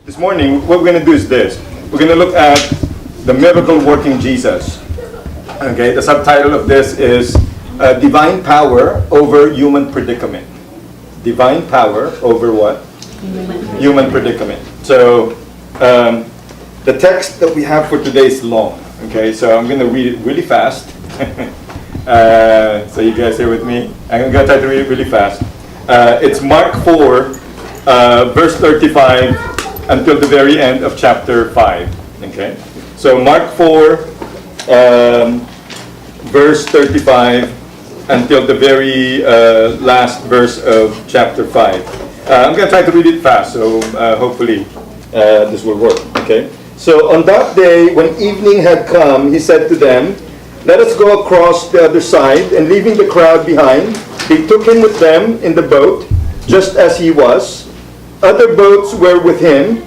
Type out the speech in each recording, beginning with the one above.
This morning, what we're going to do is this. We're going to look at the miracle working Jesus. Okay, the subtitle of this is Divine Power Over Human Predicament. Divine Power over what? Human predicament. So, the text that we have for today is long. Okay, so I'm going to read it really fast. So you guys here with me? I'm going to try to read it really fast. It's Mark 4, verse 35 until the very end of chapter 5. Okay? So Mark 4, verse 35 until the very last verse of chapter 5. I'm going to try to read it fast, so hopefully this will work. Okay? So on that day, when evening had come, he said to them, "Let us go across the other side." And leaving the crowd behind, they took him with them in the boat, just as he was. Other boats were with him.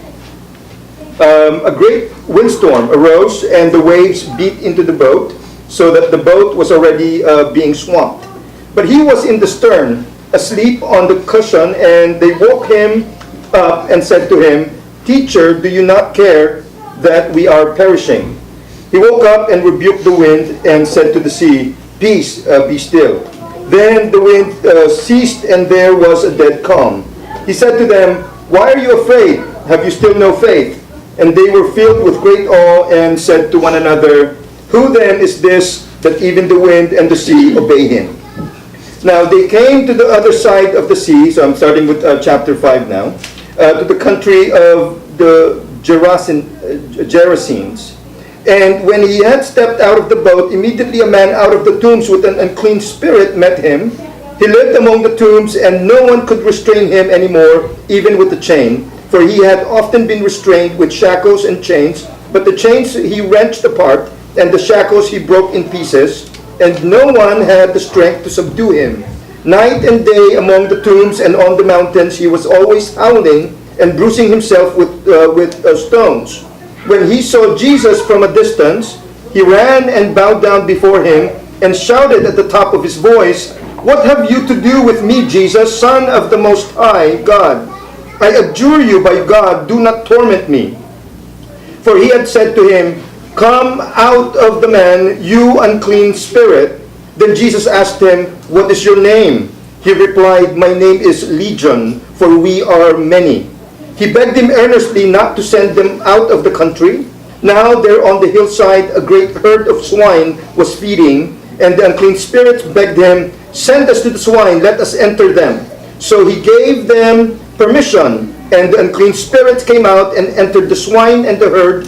A great windstorm arose, and the waves beat into the boat, so that the boat was already being swamped. But he was in the stern, asleep on the cushion, and they woke him up and said to him, "Teacher, do you not care that we are perishing?" He woke up and rebuked the wind and said to the sea, "Peace, be still." Then the wind ceased, and there was a dead calm. He said to them, "Why are you afraid? Have you still no faith?" And they were filled with great awe and said to one another, "Who then is this that even the wind and the sea obey him?" Now they came to the other side of the sea, so I'm starting with chapter 5 now, to the country of the Gerasenes. And when he had stepped out of the boat, immediately a man out of the tombs with an unclean spirit met him. He lived among the tombs, and no one could restrain him anymore, even with a chain. For he had often been restrained with shackles and chains, but the chains he wrenched apart, and the shackles he broke in pieces, and no one had the strength to subdue him. Night and day among the tombs and on the mountains he was always howling and bruising himself with stones. When he saw Jesus from a distance, he ran and bowed down before him and shouted at the top of his voice, "What have you to do with me, Jesus, Son of the Most High God? I adjure you by God, do not torment me." For he had said to him, "Come out of the man, you unclean spirit." Then Jesus asked him, "What is your name?" He replied, "My name is Legion, for we are many." He begged him earnestly not to send them out of the country. Now there on the hillside a great herd of swine was feeding, and the unclean spirits begged him, "Send us to the swine, let us enter them." So he gave them permission, and the unclean spirits came out and entered the swine, and the herd,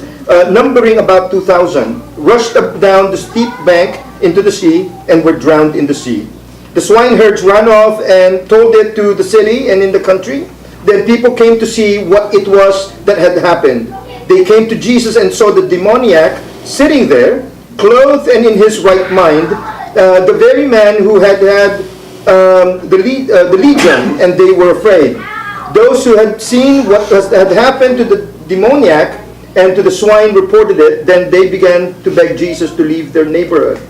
numbering about 2,000, rushed up down the steep bank into the sea and were drowned in the sea. The swineherds ran off and told it to the city and in the country. Then people came to see what it was that had happened. They came to Jesus and saw the demoniac sitting there, clothed and in his right mind, the very man who had the legion, and they were afraid. Those who had seen what had happened to the demoniac and to the swine reported it. Then they began to beg Jesus to leave their neighborhood.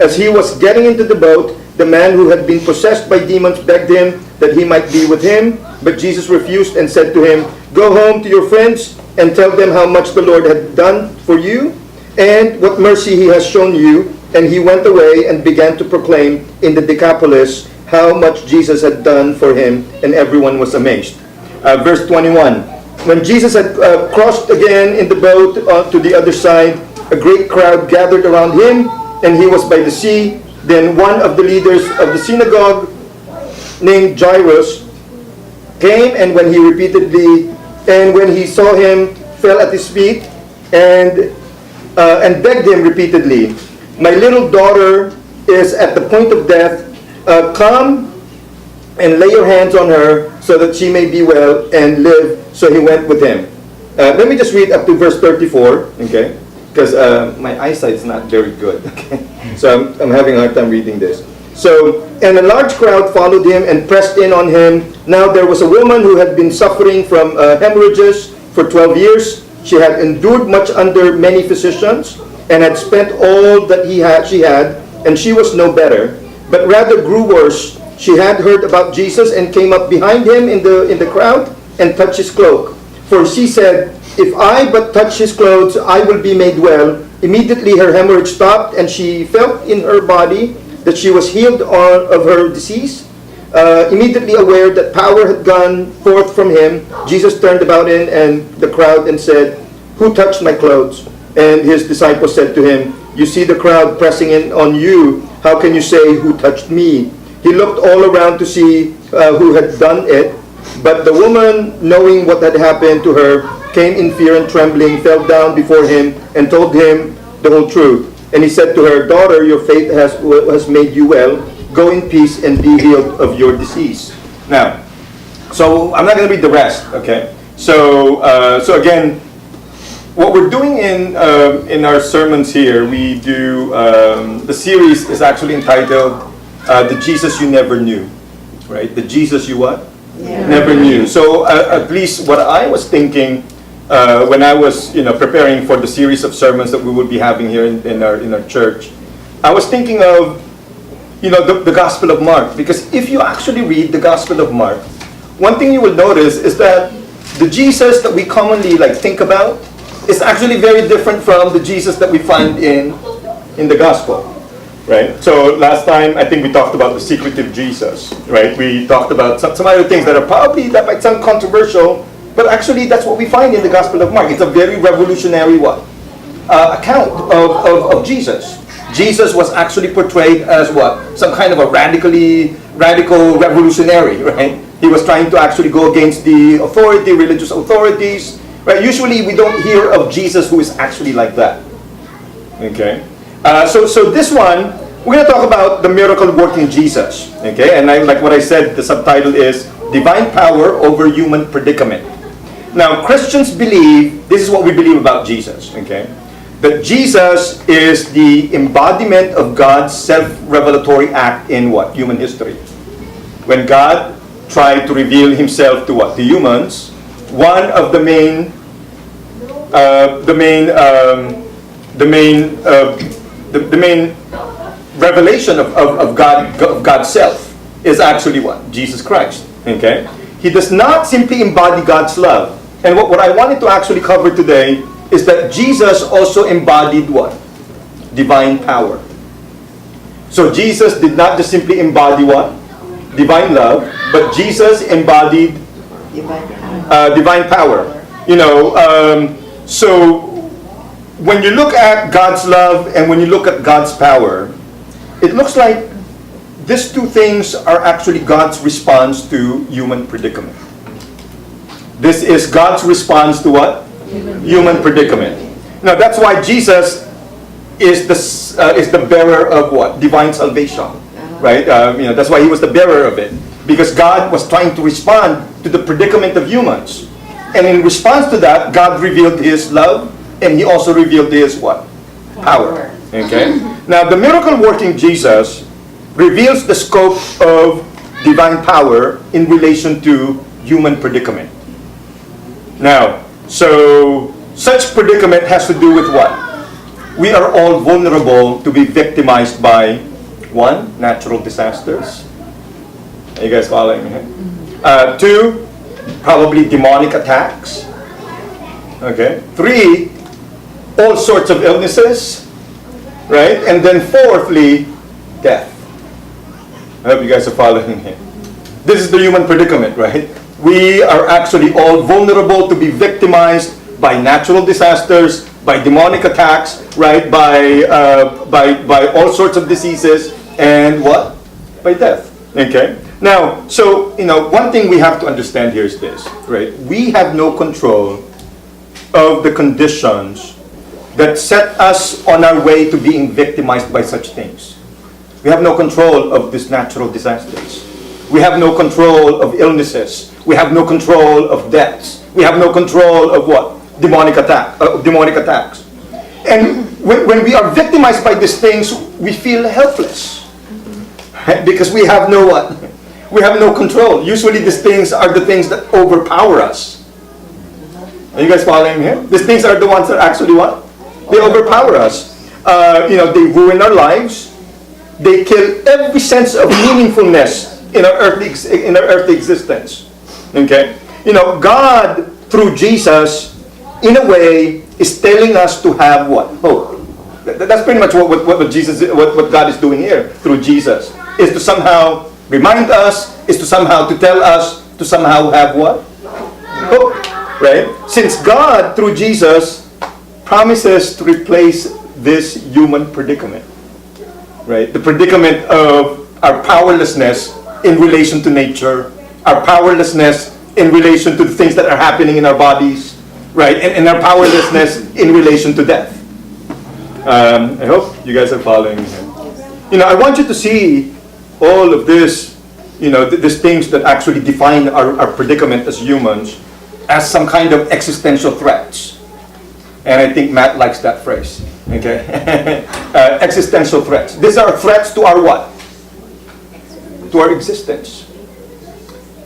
As he was getting into the boat, the man who had been possessed by demons begged him that he might be with him. But Jesus refused and said to him, "Go home to your friends and tell them how much the Lord had done for you and what mercy he has shown you." And he went away and began to proclaim in the Decapolis how much Jesus had done for him, and everyone was amazed. Verse 21. When Jesus had crossed again in the boat to the other side, a great crowd gathered around him, and he was by the sea. Then one of the leaders of the synagogue, named Jairus, came, and when he saw him, fell at his feet and begged him repeatedly, "My little daughter is at the point of death. Come and lay your hands on her so that she may be well and live." So he went with him. Let me just read up to verse 34, okay? Because my eyesight is not very good, okay? So I'm having a hard time reading this. So, and a large crowd followed him and pressed in on him. Now there was a woman who had been suffering from hemorrhages for 12 years. She had endured much under many physicians and had spent all that she had, and she was no better, but rather grew worse. She had heard about Jesus and came up behind him in the crowd and touched his cloak. For she said, "If I but touch his clothes, I will be made well." Immediately her hemorrhage stopped, and she felt in her body that she was healed of her disease. Immediately aware that power had gone forth from him, Jesus turned about and the crowd and said, "Who touched my clothes?" And his disciples said to him, "You see the crowd pressing in on you. How can you say, 'Who touched me?'" He looked all around to see who had done it. But the woman, knowing what had happened to her, came in fear and trembling, fell down before him, and told him the whole truth. And he said to her, "Daughter, your faith has made you well. Go in peace and be healed of your disease." Now, so I'm not going to read the rest, okay? So again, what we're doing in our sermons here, we do, the series is actually entitled, "The Jesus You Never Knew," right? The Jesus you what? Never knew. So at least what I was thinking when I was preparing for the series of sermons that we would be having here in our church, I was thinking of the Gospel of Mark, because if you actually read the Gospel of Mark, one thing you will notice is that the Jesus that we commonly think about is actually very different from the Jesus that we find in the Gospel. Right? So last time, I think we talked about the secretive Jesus, right? We talked about some other things that might sound controversial, but actually that's what we find in the Gospel of Mark. It's a very revolutionary account of Jesus. Jesus was actually portrayed as what? Some kind of a radical revolutionary, right? He was trying to actually go against the religious authorities, right? Usually we don't hear of Jesus who is actually like that. Okay? So this one, we're going to talk about the miracle-working Jesus. Okay? And like what I said, the subtitle is Divine Power Over Human Predicament. Now, Christians believe, this is what we believe about Jesus, okay? That Jesus is the embodiment of God's self-revelatory act in what? Human history. When God tried to reveal himself to what? To humans, one of the main revelation of God's self is actually what? Jesus Christ. Okay? He does not simply embody God's love. And what I wanted to actually cover today is that Jesus also embodied what? Divine power. So Jesus did not just simply embody what? Divine love, but Jesus embodied divine power. So when you look at God's love and when you look at God's power, it looks like these two things are actually God's response to human predicament. This is God's response to what? Human predicament. Now that's why Jesus is the bearer of what? Divine salvation, right? That's why he was the bearer of it, because God was trying to respond to the predicament of humans, and in response to that, God revealed his love, and he also revealed his what? Power. Okay? Now, the miracle-working Jesus reveals the scope of divine power in relation to human predicament. Now, so such predicament has to do with what? We are all vulnerable to be victimized by, one, natural disasters. Are you guys following me? Two, probably demonic attacks. Okay? Three, all sorts of illnesses. Right? And then fourthly, death. I hope you guys are following me. This is the human predicament, right? We are actually all vulnerable to be victimized by natural disasters, by demonic attacks, right? By all sorts of diseases, and what? By death. Okay? Now, so, one thing we have to understand here is this, right? We have no control of the conditions that set us on our way to being victimized by such things. We have no control of these natural disasters. We have no control of illnesses. We have no control of deaths. We have no control of what? Demonic attacks. And when we are victimized by these things, we feel helpless. Right? Because we have no what? We have no control. Usually these things are the things that overpower us. Are you guys following me here? These things are the ones that actually what? They overpower us. They ruin our lives. They kill every sense of meaningfulness in our earthly existence. Okay? God through Jesus, in a way, is telling us to have what? Hope. That's pretty much what God is doing here through Jesus. Is to somehow remind us, is to somehow to tell us to somehow have what? Hope. Right? Since God, through Jesus, promises to replace this human predicament. Right? The predicament of our powerlessness in relation to nature, our powerlessness in relation to the things that are happening in our bodies, right? And our powerlessness in relation to death. I hope you guys are following me. I want you to see all of this, these things that actually define our predicament as humans as some kind of existential threats. And I think Matt likes that phrase. Okay? Existential threats. These are threats to our what? To our existence.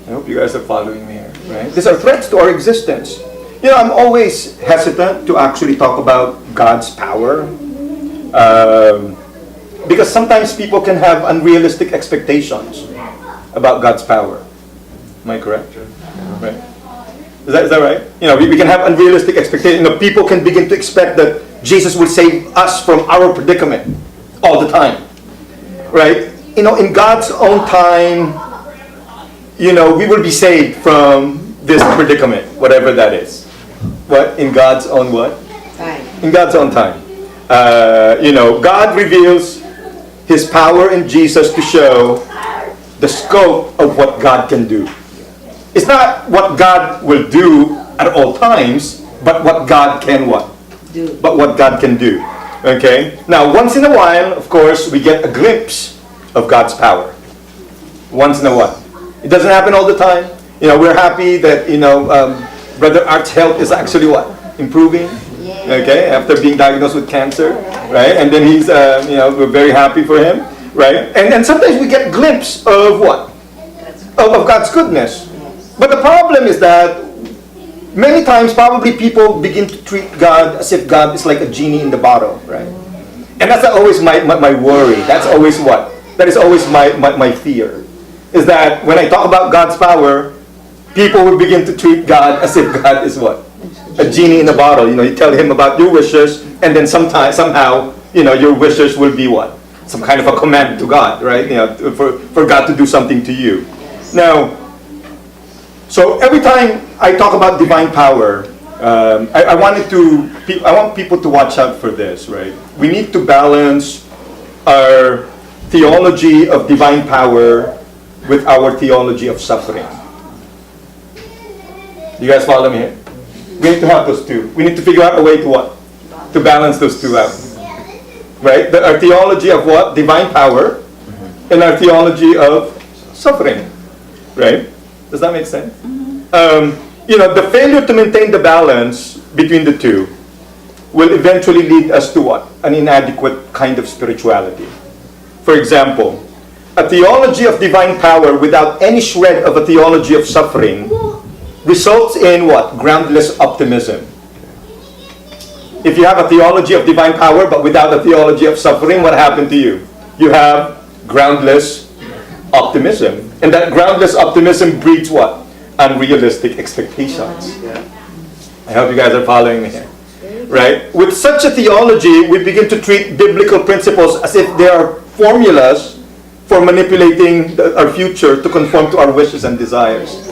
I hope you guys are following me here. Right? These are threats to our existence. I'm always hesitant to actually talk about God's power. Because sometimes people can have unrealistic expectations about God's power. Am I correct? Right? Is that right? We can have unrealistic expectations. People can begin to expect that Jesus will save us from our predicament all the time. Right? In God's own time, we will be saved from this predicament, whatever that is. What? In God's own what? Time. In God's own time. God reveals His power in Jesus to show the scope of what God can do. It's not what God will do at all times, but what God can what? Do. But what God can do. Okay? Now, once in a while, of course, we get a glimpse of God's power. Once in a while. It doesn't happen all the time. We're happy that, Brother Art's health is actually what? Improving. Okay? After being diagnosed with cancer. Right? And then he's, we're very happy for him. Right? And sometimes we get a glimpse of what? Of God's goodness. But the problem is that many times probably people begin to treat God as if God is like a genie in the bottle. Right? And that's always my worry. That's always what? That is always my fear. Is that when I talk about God's power, people will begin to treat God as if God is what? A genie in a bottle. You tell Him about your wishes, and then somehow, your wishes will be what? Some kind of a command to God, right? For God to do something to you. Now, so every time I talk about divine power, I want people to watch out for this, right? We need to balance our theology of divine power with our theology of suffering. You guys follow me here? We need to have those two. We need to figure out a way to what? To balance those two out. Right? Our theology of what? Divine power. And our theology of suffering. Right? Does that make sense? The failure to maintain the balance between the two will eventually lead us to what? An inadequate kind of spirituality. For example, a theology of divine power without any shred of a theology of suffering results in what? Groundless optimism. If you have a theology of divine power but without a theology of suffering, what happened to you? You have groundless optimism. And that groundless optimism breeds what? Unrealistic expectations. I hope you guys are following me here. Right? With such a theology, we begin to treat biblical principles as if they are formulas for manipulating our future to conform to our wishes and desires.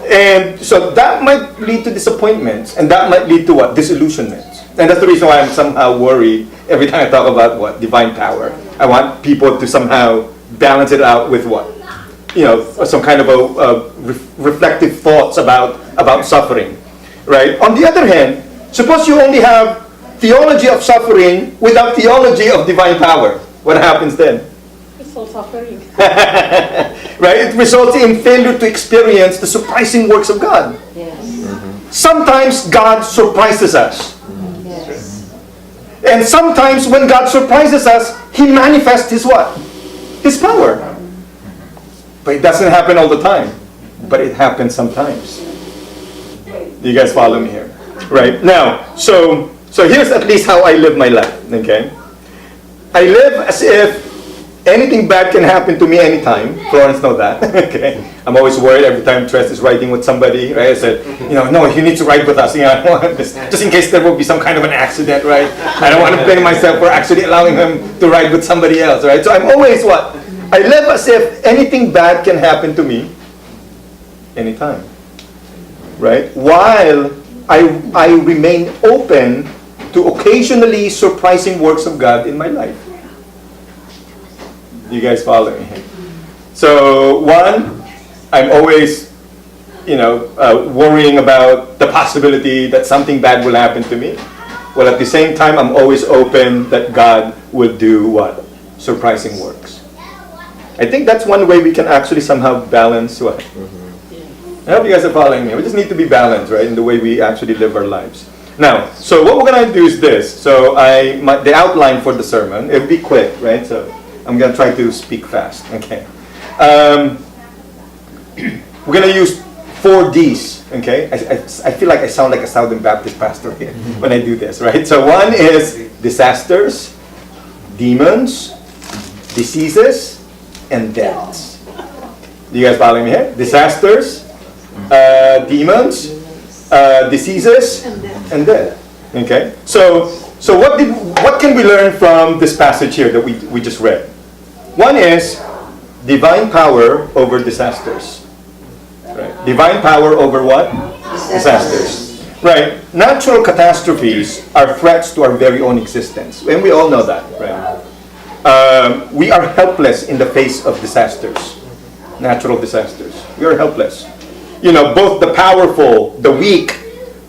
And so that might lead to disappointments, and that might lead to what? Disillusionment. And that's the reason why I'm somehow worried every time I talk about what? Divine power. I want people to somehow balance it out with what? Some kind of a reflective thoughts about suffering. Right? On the other hand, suppose you only have theology of suffering without theology of divine power. What happens then? Suffering. Right? It results in failure to experience the surprising works of God. Yes. Sometimes God surprises us. Yes. And sometimes when God surprises us, He manifests His what? His power. But it doesn't happen all the time. But it happens sometimes. Do you guys follow me here? Right? Now, so here's at least how I live my life. Okay? I live as if anything bad can happen to me anytime. Florence knows that. Okay. I'm always worried every time Tress is riding with somebody, right? I said, no, you need to ride with us. I don't want this, just in case there will be some kind of an accident, right? I don't want to blame myself for actually allowing him to ride with somebody else, right? So I'm always what? I live as if anything bad can happen to me anytime, right? While I remain open to occasionally surprising works of God in my life. You guys follow me? So one, I'm always, worrying about the possibility that something bad will happen to me. Well, at the same time, I'm always open that God will do what? Surprising works. I think that's one way we can actually somehow balance what? I hope you guys are following me. We just need to be balanced, right, in the way we actually live our lives. Now, so what we're going to do is this. So the outline for the sermon, it'll be quick, right? So I'm going to try to speak fast, okay? We're going to use 4 Ds, okay? I feel like I sound like a Southern Baptist pastor here when I do this, right? So one is disasters, demons, diseases, and deaths. Do you guys follow me here? Disasters, demons, diseases, and death. Okay. So what can we learn from this passage here that we just read? One is divine power over disasters. Right. Divine power over what? Disasters. Right. Natural catastrophes are threats to our very own existence, and we all know that. Right. We are helpless in the face of disasters, natural disasters. We are helpless. Both the powerful, the weak,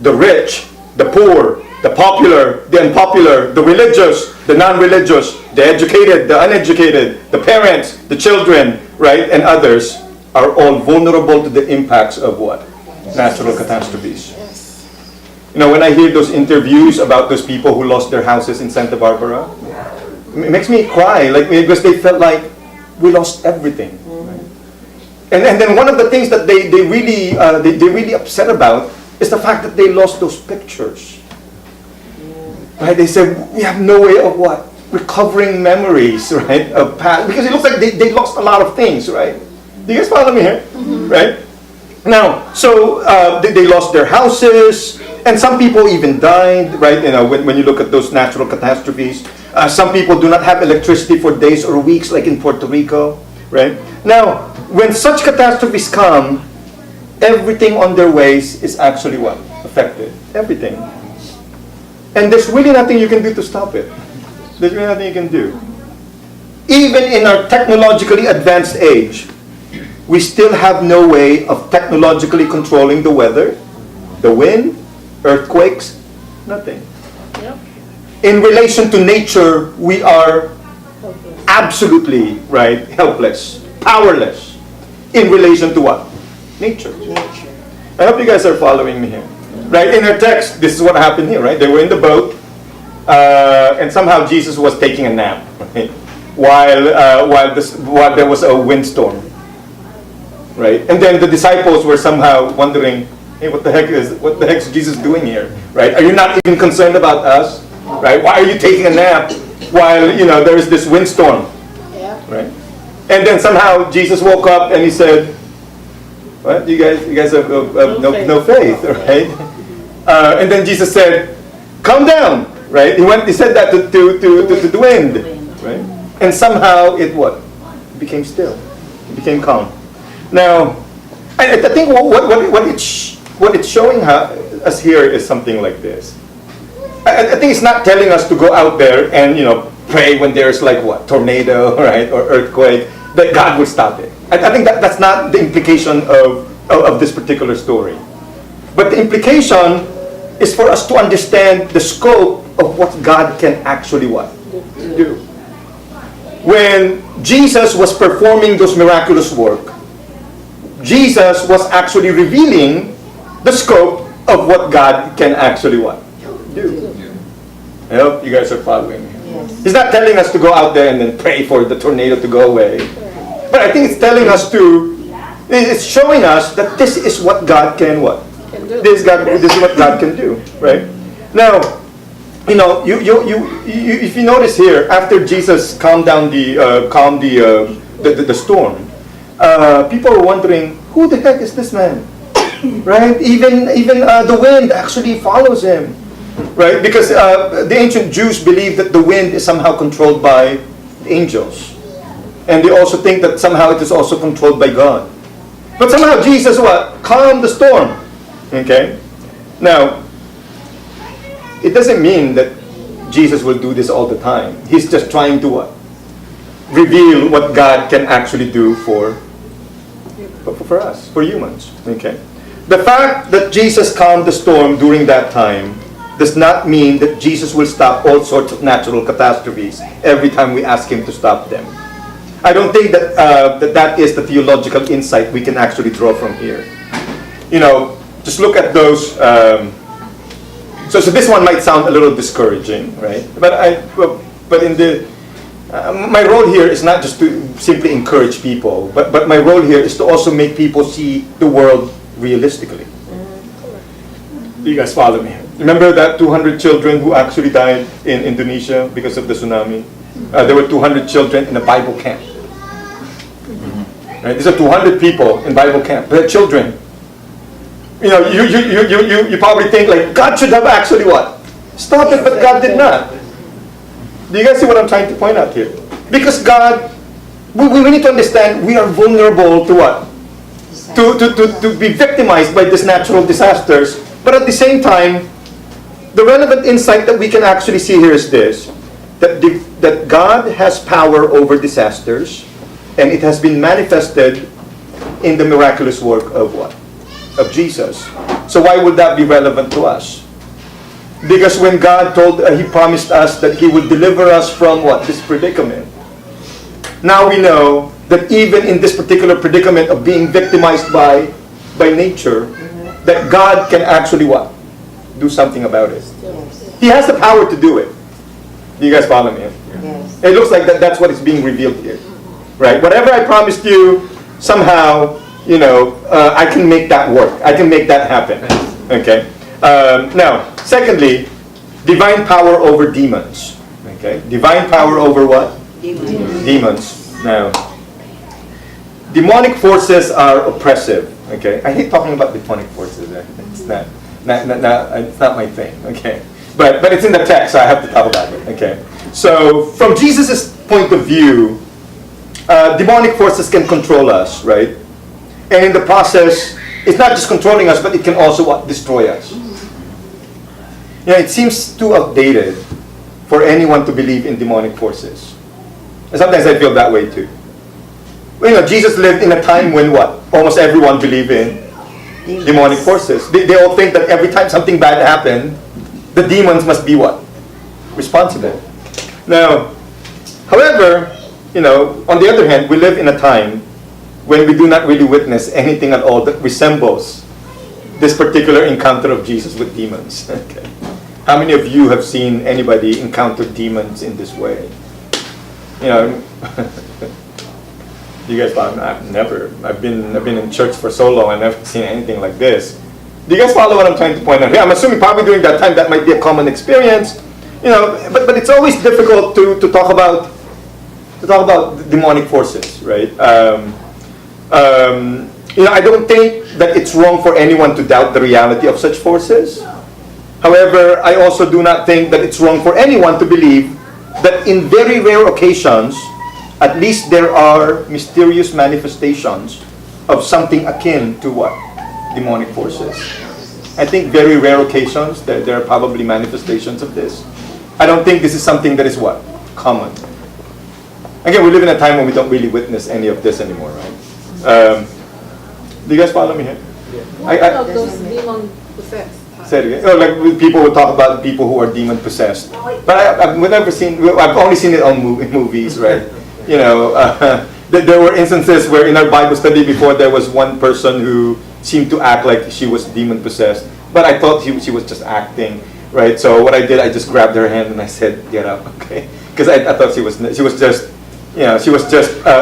the rich, the poor, the popular, the unpopular, the religious, the non-religious, the educated, the uneducated, the parents, the children, right, and others are all vulnerable to the impacts of what? Natural catastrophes. When I hear those interviews about those people who lost their houses in Santa Barbara, it makes me cry, because they felt like we lost everything. And then one of the things that they really upset about is the fact that they lost those pictures. Right? They said we have no way of what? Recovering memories, right? Of past, because it looks like they lost a lot of things, right? Do you guys follow me here? Right? Now, so they lost their houses, and some people even died, right? When you look at those natural catastrophes, some people do not have electricity for days or weeks, like in Puerto Rico, right? Now, when such catastrophes come, everything on their ways is actually what? Affected. Everything. And there's really nothing you can do to stop it. There's really nothing you can do. Even in our technologically advanced age, we still have no way of technologically controlling the weather, the wind, earthquakes, nothing. Yep. In relation to nature, we are absolutely, right, helpless, powerless. In relation to what? Nature. I hope you guys are following me here. Right, in our text, this is what happened here, right? They were in the boat, and somehow Jesus was taking a nap, right? While there was a windstorm, right? And then the disciples were somehow wondering, hey, what the heck is Jesus doing here, right? Are you not even concerned about us, right? Why are you taking a nap while there is this windstorm, right? And then somehow Jesus woke up and he said, "What? You guys have no faith, right?" And then Jesus said, "Calm down," right? He said that to the wind, right? And somehow it what? It became still. It became calm. Now, I think what it's showing us here is something like this. I think it's not telling us to go out there and pray when there's like what? Tornado, right? Or earthquake, that God would stop it. I think that's not the implication of this particular story. But the implication is for us to understand the scope of what God can actually what? Do. When Jesus was performing those miraculous work, Jesus was actually revealing the scope of what God can actually what? Do. I hope you guys are following me. Yes. He's not telling us to go out there and then pray for the tornado to go away. But I think it's telling us it's showing us that this is what God can what? This is what God can do, right? Now, if you notice here, after Jesus calmed down the storm, people are wondering, who the heck is this man? Right? Even the wind actually follows him. Right? Because the ancient Jews believed that the wind is somehow controlled by angels. And they also think that somehow it is also controlled by God. But somehow Jesus what? Calmed the storm. Okay? Now, it doesn't mean that Jesus will do this all the time. He's just trying to what? Reveal what God can actually do for us, for humans. Okay? The fact that Jesus calmed the storm during that time does not mean that Jesus will stop all sorts of natural catastrophes every time we ask him to stop them. I don't think that that is the theological insight we can actually draw from here. Just look at those. So this one might sound a little discouraging, right? But in my role here is not just to simply encourage people, but my role here is to also make people see the world realistically. Do you guys follow me? Remember that 200 children who actually died in Indonesia because of the tsunami? There were 200 children in a Bible camp. Right? These are 200 people in Bible camp. They're children. You probably think like God should have actually what? Stopped it, but God did not. Do you guys see what I'm trying to point out here? Because God, we need to understand we are vulnerable to what? To be victimized by these natural disasters. But at the same time, the relevant insight that we can actually see here is this, that God has power over disasters, and it has been manifested in the miraculous work of what? Of Jesus. So why would that be relevant to us? Because when God He promised us that He would deliver us from what? This predicament. Now we know that even in this particular predicament of being victimized by nature, that God can actually what? Do something about it. Yes. He has the power to do it. Do you guys follow me? Yes. It looks like that's what is being revealed here. Right? Whatever I promised you, somehow, I can make that work. I can make that happen. Okay? Now, secondly, divine power over demons. Okay? Divine power over what? Demons. Now, demonic forces are oppressive. Okay? I hate talking about demonic forces. It's not my thing. Okay? But it's in the text, so I have to talk about it. Okay? So, from Jesus' point of view, demonic forces can control us, right? And in the process, it's not just controlling us, but it can also what? Destroy us. It seems too outdated for anyone to believe in demonic forces. And sometimes I feel that way too. Jesus lived in a time when what? Almost everyone believed in demonic forces. They all think that every time something bad happened, the demons must be what? Responsible. Now, however, on the other hand, we live in a time when we do not really witness anything at all that resembles this particular encounter of Jesus with demons. Okay. How many of you have seen anybody encounter demons in this way? You guys, I've never. I've been in church for so long. I've never seen anything like this. Do you guys follow what I'm trying to point out here? I'm assuming probably during that time that might be a common experience. But it's always difficult to talk about demonic forces, right? I don't think that it's wrong for anyone to doubt the reality of such forces. However, I also do not think that it's wrong for anyone to believe that in very rare occasions, at least there are mysterious manifestations of something akin to what? Demonic forces. I think very rare occasions, there are probably manifestations of this. I don't think this is something that is what? Common. Again, we live in a time when we don't really witness any of this anymore, right? Do you guys follow me here? Yeah. What about those demon possessed? Say it again. Like people would talk about people who are demon possessed, but I've never seen. I've only seen it on in movies, right? There were instances where in our Bible study before there was one person who seemed to act like she was demon possessed, but I thought she was just acting, right? So what I did, I just grabbed her hand and I said, "Get up," okay? Because I thought she was just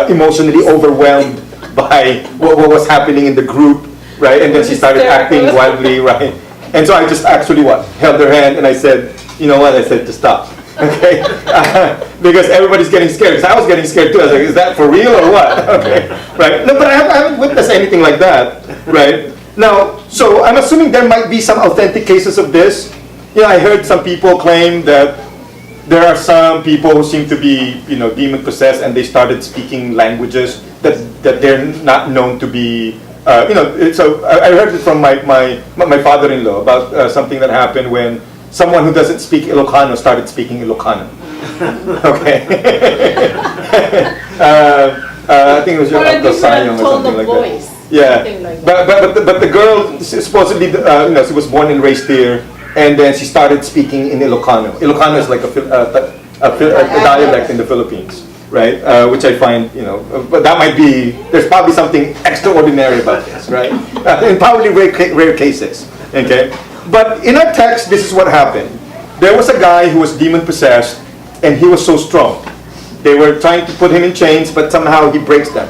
emotionally overwhelmed by what was happening in the group, right? And then she started acting wildly, right? And so I just actually held her hand and I said, you know what? I said, just stop. Okay? Because everybody's getting scared. Because I was getting scared too. I was like, is that for real or what? Okay. Right? No, but I haven't witnessed anything like that. Right? Now, so I'm assuming there might be some authentic cases of this. I heard some people claim that there are some people who seem to be, demon possessed, and they started speaking languages that they're not known to be. So I heard it from my father-in-law about something that happened when someone who doesn't speak Ilocano started speaking Ilocano. Okay. I think it was your Uncle Sayong or something like that. Yeah, like but the girl supposedly she was born and raised here, and then she started speaking in Ilocano. Ilocano is like a dialect in the Philippines, right? Which I find but that might be, there's probably something extraordinary about this, right? In probably rare cases, okay. But in our text, this is what happened. There was a guy who was demon possessed, and he was so strong. They were trying to put him in chains, but somehow he breaks them.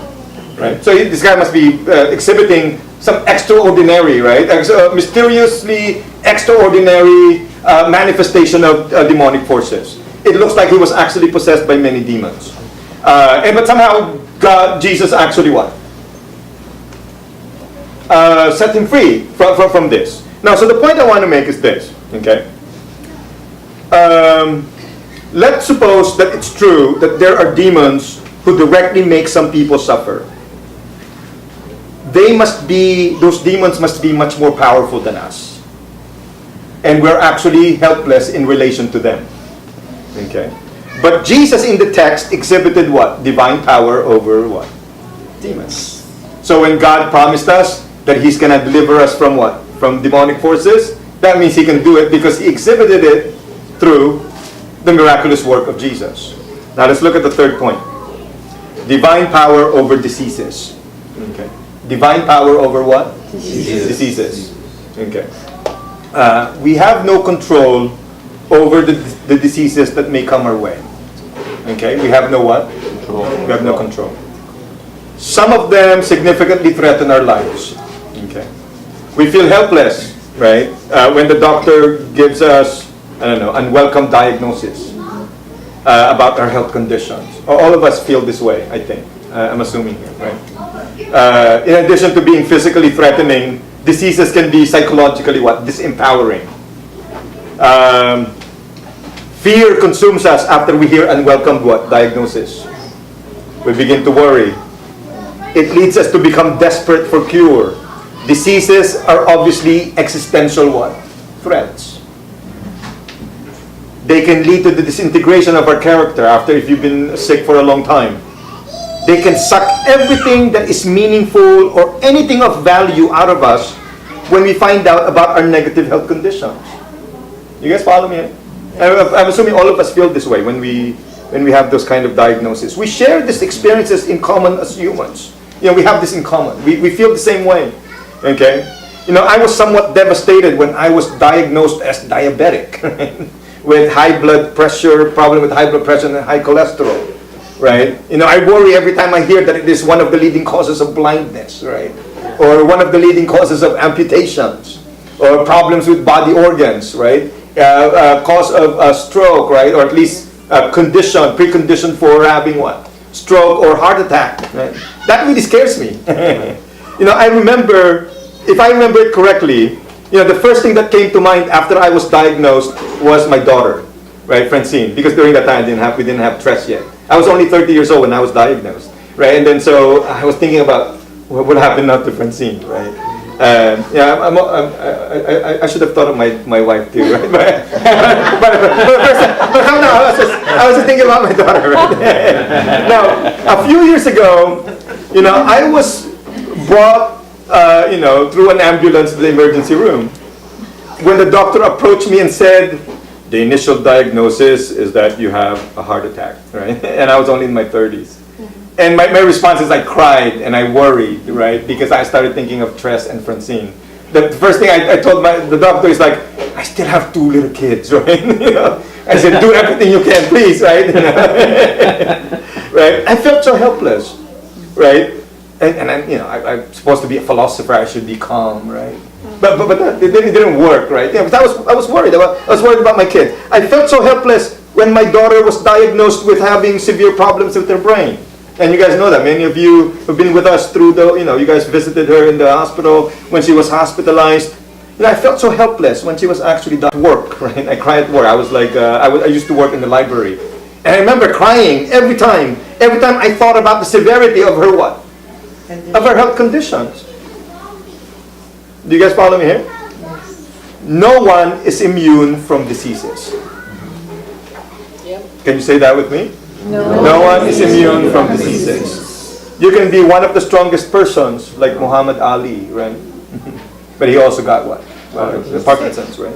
Right? So this guy must be exhibiting some extraordinary, right? Mysteriously extraordinary manifestation of demonic forces. It looks like he was actually possessed by many demons. But somehow Jesus actually set him free from this. Now, so the point I want to make is this, okay? Let's suppose that it's true that there are demons who directly make some people suffer. Those demons must be much more powerful than us. And we're actually helpless in relation to them. Okay? But Jesus in the text exhibited what? Divine power over what? Demons. So when God promised us that He's going to deliver us from what? From demonic forces, that means He can do it because He exhibited it through the miraculous work of Jesus. Now let's look at the third point. Divine power over diseases. Okay. Divine power over what? Diseases. Okay. We have no control over the diseases that may come our way. Okay. We have no what? Control. We have no control. Some of them significantly threaten our lives. Okay. We feel helpless, right? When the doctor gives us, unwelcome diagnosis about our health conditions. All of us feel this way, I think. I'm assuming here, right? In addition to being physically threatening, diseases can be psychologically disempowering. Fear consumes us after we hear unwelcome diagnosis. We begin to worry. It leads us to become desperate for cure. Diseases are obviously existential threats. They can lead to the disintegration of our character if you've been sick for a long time. They can suck everything that is meaningful or anything of value out of us when we find out about our negative health conditions. You guys follow me? I'm assuming all of us feel this way when we have those kind of diagnoses. We share these experiences in common as humans. We have this in common. We feel the same way. Okay? I was somewhat devastated when I was diagnosed as diabetic with high blood pressure, problem with high blood pressure and high cholesterol. Right? I worry every time I hear that it is one of the leading causes of blindness, right? Or one of the leading causes of amputations, or problems with body organs, right? Cause of stroke, right? Or at least precondition for having stroke or heart attack, right? That really scares me. I remember, if I remember it correctly, the first thing that came to mind after I was diagnosed was my daughter, right, Francine, because during that time we didn't have Tress yet. I was only 30 years old when I was diagnosed, right? And then so I was thinking about what would happen now to Francine, right? I should have thought of my wife too, right? But I was just thinking about my daughter, right? Now, a few years ago, I was brought, through an ambulance to the emergency room when the doctor approached me and said, the initial diagnosis is that you have a heart attack, right? And I was only in my 30s. And my response is I cried and I worried, right? Because I started thinking of Tress and Francine. The first thing I told the doctor is like, I still have 2 little kids, right? I said, do everything you can, please, right? Right? I felt so helpless, right? And I'm supposed to be a philosopher, I should be calm, right? But it didn't work, right? Yeah, because I was worried. I was worried about my kids. I felt so helpless when my daughter was diagnosed with having severe problems with her brain. And you guys know that. Many of you have been with us through you guys visited her in the hospital when she was hospitalized. I felt so helpless when she was actually at work, right? I cried at work. I was like, I used to work in the library. And I remember crying every time I thought about the severity of her what? Of her health conditions. Do you guys follow me here? Yes. No one is immune from diseases. Yep. Can you say that with me? No one is immune from diseases. You can be one of the strongest persons, like Muhammad Ali, right? But he also got what? Parkinson's, right?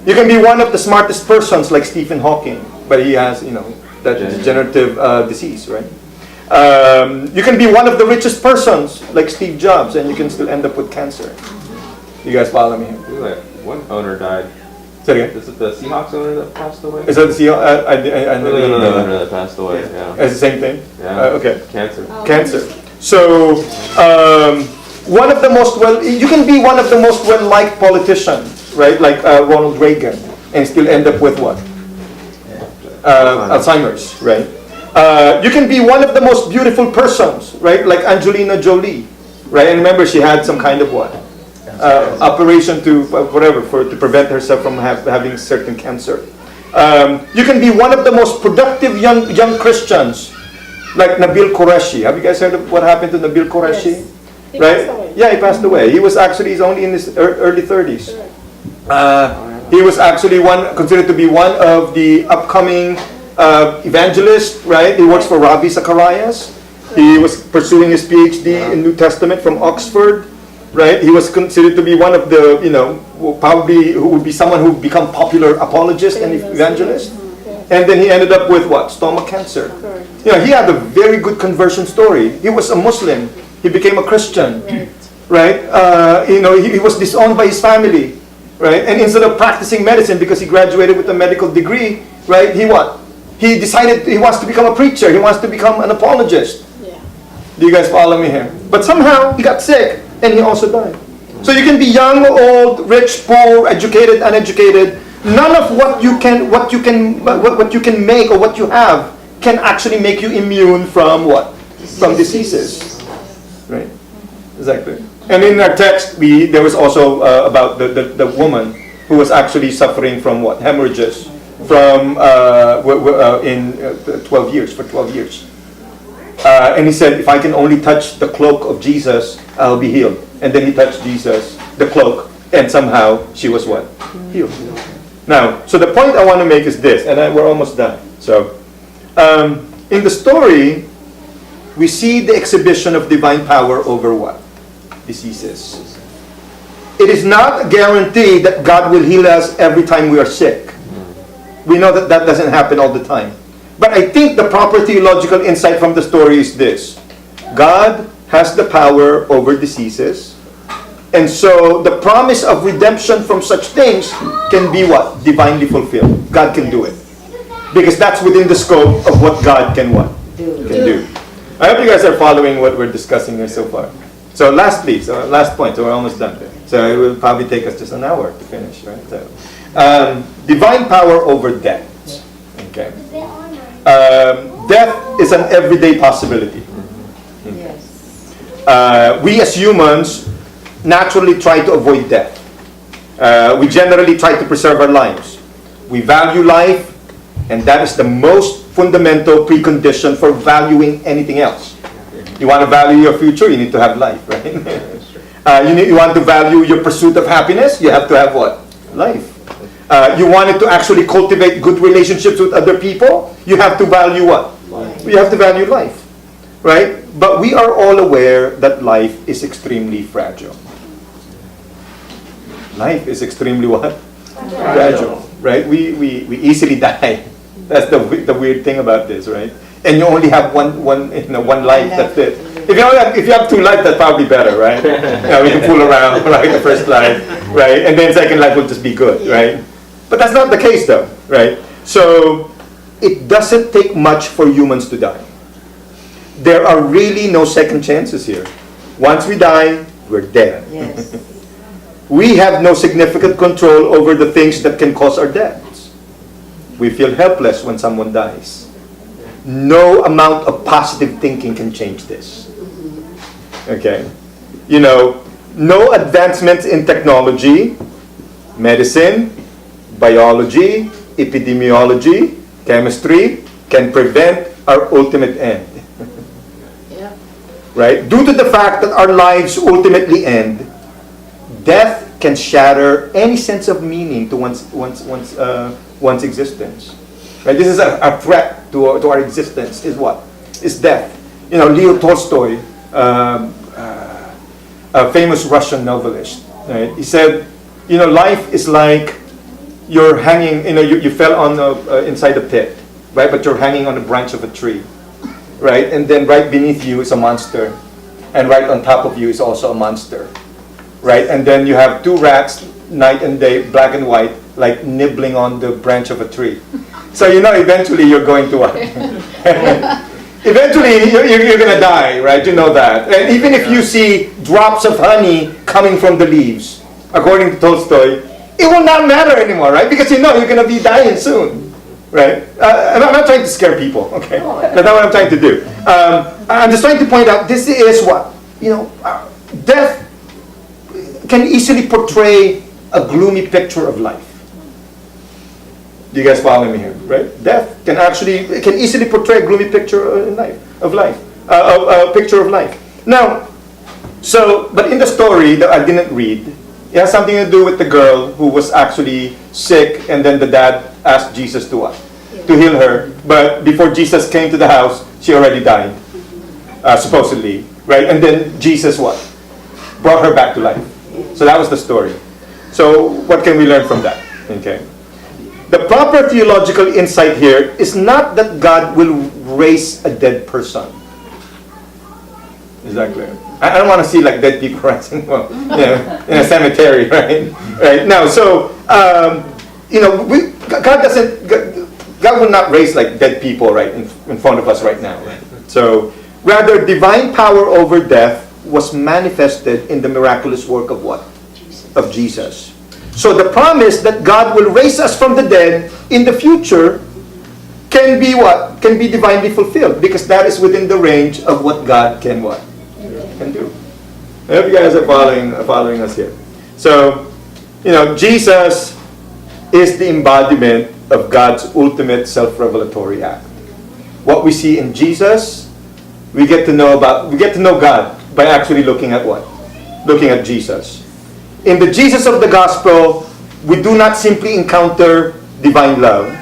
You can be one of the smartest persons, like Stephen Hawking, but he has, that degenerative disease, right? You can be one of the richest persons, like Steve Jobs, and you can still end up with cancer. You guys follow me here? Like one owner died. Say it again. Is it the Seahawks owner that passed away? Is that the CEO? I No, know. owner that passed away. Yeah. It's the same thing? Yeah. Okay. Cancer. Cancer. So, one of the most you can be one of the most well-liked politicians, right? Like Ronald Reagan, and still end up with what? Alzheimer's, right? You can be one of the most beautiful persons, right? Like Angelina Jolie, right? And remember, she had some kind of what? Operation to to prevent herself from having certain cancer. You can be one of the most productive young Christians, like Nabil Qureshi. Have you guys heard of what happened to Nabil Qureshi? Yes. He Right? passed away. Yeah, he passed away. He's only in his early 30s. He was actually considered to be one of the upcoming evangelists, right? He works for Ravi Zacharias. He was pursuing his PhD in New Testament from Oxford, right? He was considered to be one of the, probably who would be someone who would become popular apologist and evangelist. And then he ended up with what? Stomach cancer. Correct. He had a very good conversion story. He was a Muslim. He became a Christian, right? He was disowned by his family, right? And instead of practicing medicine because he graduated with a medical degree, right? He decided he wants to become a preacher. He wants to become an apologist. Yeah. Do you guys follow me here? But somehow he got sick and he also died. So you can be young, old, rich, poor, educated, uneducated. None of what you can make or what you have can actually make you immune from what? From diseases. Right? Exactly. And in our text, there was also about the woman who was actually suffering from what? Hemorrhages from in 12 years, for 12 years. And he said, if I can only touch the cloak of Jesus, I'll be healed. And then he touched Jesus, the cloak, and somehow she was what? Healed. Now, so the point I want to make is this, and we're almost done. So, in the story, we see the exhibition of divine power over what? Diseases. It is not a guarantee that God will heal us every time we are sick. We know that doesn't happen all the time. But I think the proper theological insight from the story is this. God has the power over diseases. And so the promise of redemption from such things can be what? Divinely fulfilled. God can do it. Because that's within the scope of what God can what? Can do. I hope you guys are following what we're discussing here so far. So last point, so we're almost done there. So it will probably take us just an hour to finish, right? So, divine power over death. Okay. Death is an everyday possibility. Yes. We as humans naturally try to avoid death. We generally try to preserve our lives. We value life, and that is the most fundamental precondition for valuing anything else. You want to value your future, you need to have life, right? You want to value your pursuit of happiness, you have to have what? Life. You wanted to actually cultivate good relationships with other people, you have to value what? Life. You have to value life, right? But we are all aware that life is extremely fragile. Life is extremely what? Fragile, right? We easily die. That's the weird thing about this, right? And you only have one life. That's it. If you have two lives, that's probably better, right? We can fool around, like the first life, right? And then second life will just be good, right? But that's not the case, though, right? So it doesn't take much for humans to die. There are really no second chances here. Once we die, we're dead. Yes. we have no significant control over the things that can cause our deaths. We feel helpless when someone dies. No amount of positive thinking can change this. Okay? You know, no advancements in technology, medicine, biology, epidemiology, chemistry can prevent our ultimate end. Yeah. Right? Due to the fact that our lives ultimately end, death can shatter any sense of meaning to one's existence. Right? This is a threat to our existence. Is what? Is death. You know, Leo Tolstoy, a famous Russian novelist, right? He said, you know, life is like you're hanging. You know, you fell on inside a pit, right? But you're hanging on a branch of a tree, right? And then right beneath you is a monster, and right on top of you is also a monster, right? And then you have two rats, night and day, black and white, like nibbling on the branch of a tree. So you know, eventually you're going to what? Eventually you're going to die, right? You know that. And even if you see drops of honey coming from the leaves, according to Tolstoy, it will not matter anymore, right? Because you know you're going to be dying soon, right? I'm not trying to scare people, okay? That's not what I'm trying to do. I'm just trying to point out this is what, you know, death can easily portray a gloomy picture of life. Do you guys follow me here, right? Death can easily portray a gloomy picture of life. Picture of life. Now, but in the story that I didn't read, it has something to do with the girl who was actually sick, and then the dad asked Jesus to what? To heal her. But before Jesus came to the house, she already died, supposedly, right? And then Jesus what? Brought her back to life. So that was the story. So what can we learn from that? Okay. The proper theological insight here is not that God will raise a dead person. Is that clear? I don't want to see like dead people rising, well, you know, in a cemetery, right? Right. Now, so you know, God will not raise like dead people right in front of us right now. Right? So rather, divine power over death was manifested in the miraculous work of what? Of Jesus. So the promise that God will raise us from the dead in the future can be what? Can be divinely fulfilled, because that is within the range of what God can what? Can do. I hope you guys are following us here. So, you know, Jesus is the embodiment of God's ultimate self-revelatory act. What we see in Jesus, we get to know God by actually looking at what? Looking at Jesus. In the Jesus of the gospel, we do not simply encounter divine love.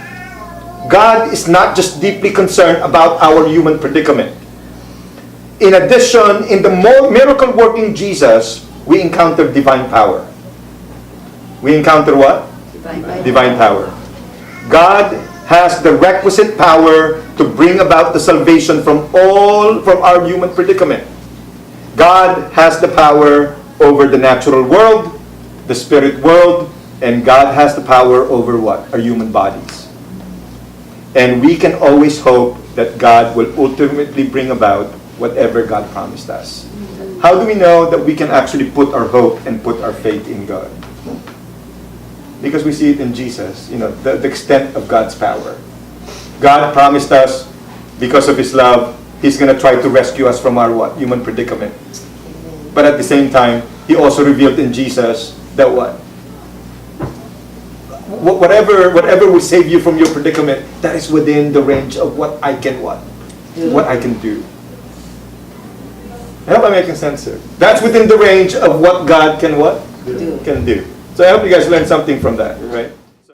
God is not just deeply concerned about our human predicament. In addition, in the miracle-working Jesus, we encounter divine power. We encounter what? Divine power. God has the requisite power to bring about the salvation from our human predicament. God has the power over the natural world, the spirit world, and God has the power over what? Our human bodies. And we can always hope that God will ultimately bring about whatever God promised us. How do we know that we can actually put our hope and put our faith in God? Because we see it in Jesus, you know, the extent of God's power. God promised us, because of His love, He's going to try to rescue us from our what? Human predicament. But at the same time, He also revealed in Jesus that what? Whatever will save you from your predicament, that is within the range of what I can what? What I can do. I hope I'm making sense here. That's within the range of what God can what? Can do. So I hope you guys learned something from that, right?